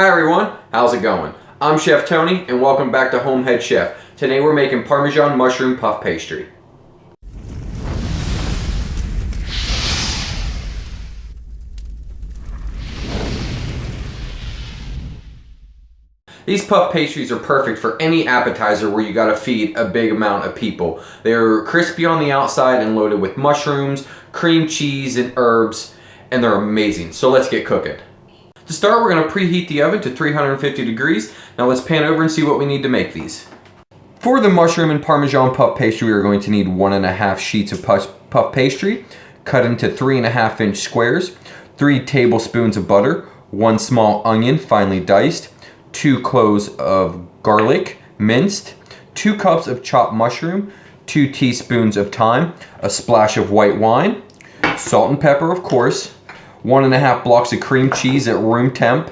Hi everyone, how's it going? I'm Chef Tony and welcome back to Homehead Chef. Today we're making Parmesan mushroom puff pastry. These puff pastries are perfect for any appetizer where you gotta feed a big amount of people. They're crispy on the outside and loaded with mushrooms, cream cheese, and herbs, and they're amazing. So let's get cooking. To start, we're going to preheat the oven to 350 degrees. Now let's pan over and see what we need to make these. For the mushroom and Parmesan puff pastry, we are going to need 1.5 sheets of puff pastry, cut into 3.5-inch squares, 3 tablespoons of butter, 1 small onion finely diced, 2 cloves of garlic minced, 2 cups of chopped mushroom, 2 teaspoons of thyme, a splash of white wine, salt and pepper of course, 1.5 blocks of cream cheese at room temp,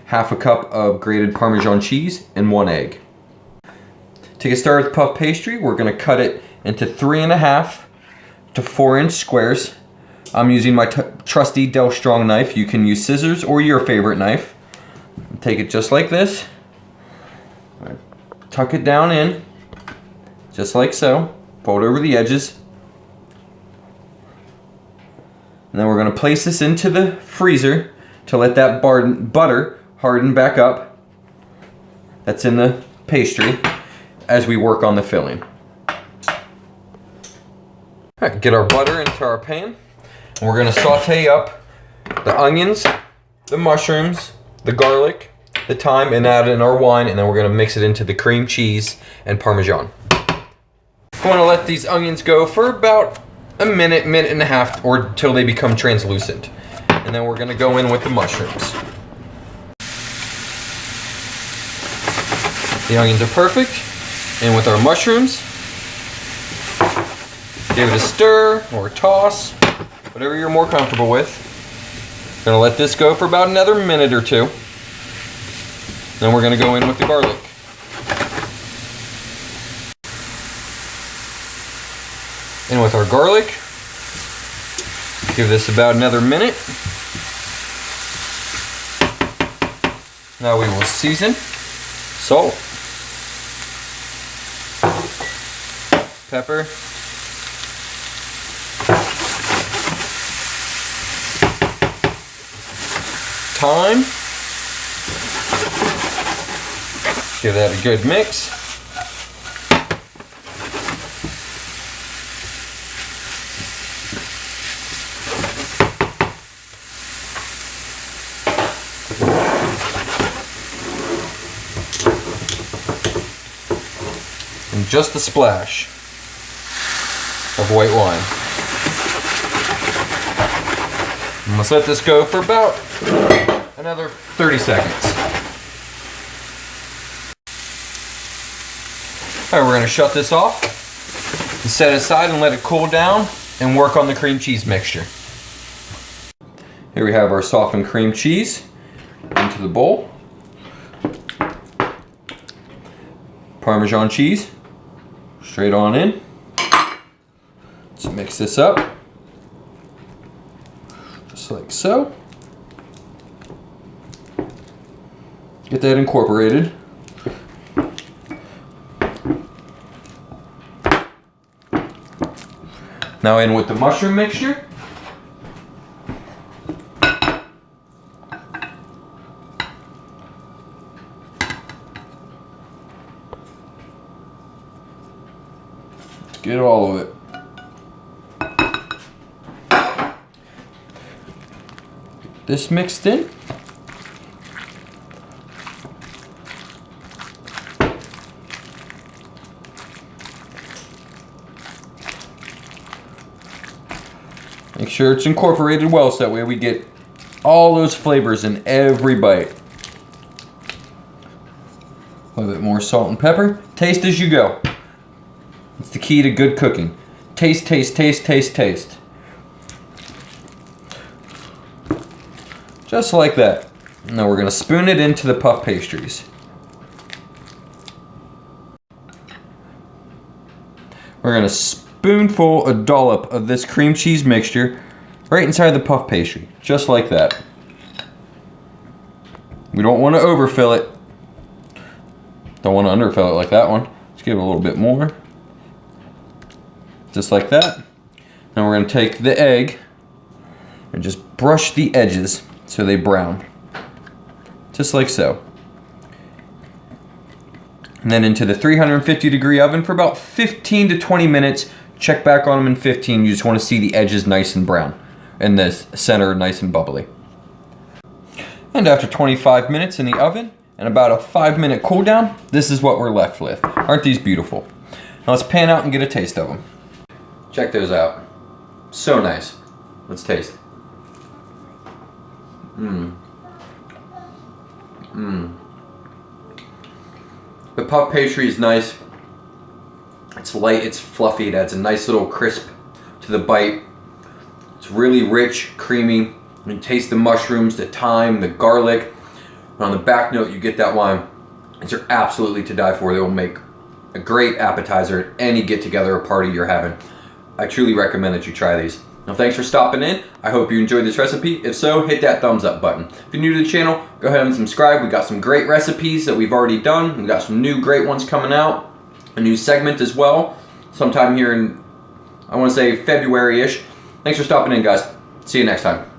half a cup of grated Parmesan cheese, and 1 egg. To get started with puff pastry, we're going to cut it into 3.5 to 4-inch squares. I'm using my trusty Del Strong knife. You can use scissors or your favorite knife. Take it just like this. Tuck it down in, just like so. Fold over the edges. And then we're going to place this into the freezer to let that butter harden back up. That's in the pastry as we work on the filling. All right, get our butter into our pan. And we're going to saute up the onions, the mushrooms, the garlic, the thyme, and add in our wine. And then we're going to mix it into the cream cheese and Parmesan. I want to let these onions go for about a minute and a half, or till they become translucent. And then we're going to go in with the mushrooms. The onions are perfect. And with our mushrooms, give it a stir or a toss, whatever you're more comfortable with. Gonna let this go for about another minute or two. Then we're gonna go in with the garlic. In with our garlic. Give this about another minute. Now we will season, salt, pepper, thyme. Give that a good mix. And just a splash of white wine. And let's let this go for about another 30 seconds. All right, we're gonna shut this off and set it aside and let it cool down and work on the cream cheese mixture. Here we have our softened cream cheese into the bowl. Parmesan cheese straight on in. Let's mix this up, just like so. Get that incorporated. Now in with the mushroom mixture. Get all of it. Get this mixed in. Make sure it's incorporated well so that way we get all those flavors in every bite. A little bit more salt and pepper. Taste as you go. It's the key to good cooking. Taste, taste, taste, taste, taste. Just like that. Now we're going to spoon it into the puff pastries. We're going to spoonful, a dollop of this cream cheese mixture right inside the puff pastry, just like that. We don't want to overfill it. Don't want to underfill it like that one. Let's give it a little bit more. Just like that. Now we're going to take the egg and just brush the edges so they brown. Just like so. And then into the 350-degree oven for about 15 to 20 minutes. Check back on them in 15. You just want to see the edges nice and brown and the center nice and bubbly. And after 25 minutes in the oven and about a 5-minute cool down, this is what we're left with. Aren't these beautiful? Now let's pan out and get a taste of them. Check those out. So nice. Let's taste. The puff pastry is nice. It's light, it's fluffy, it adds a nice little crisp to the bite. It's really rich, creamy. You can taste the mushrooms, the thyme, the garlic. And on the back note, you get that wine. These are absolutely to die for. They will make a great appetizer at any get-together or party you're having. I truly recommend that you try these. Now, thanks for stopping in. I hope you enjoyed this recipe. If so, hit that thumbs up button. If you're new to the channel, go ahead and subscribe. We got some great recipes that we've already done. We got some new great ones coming out. A new segment as well, sometime here in, I want to say February-ish. Thanks for stopping in, guys. See you next time.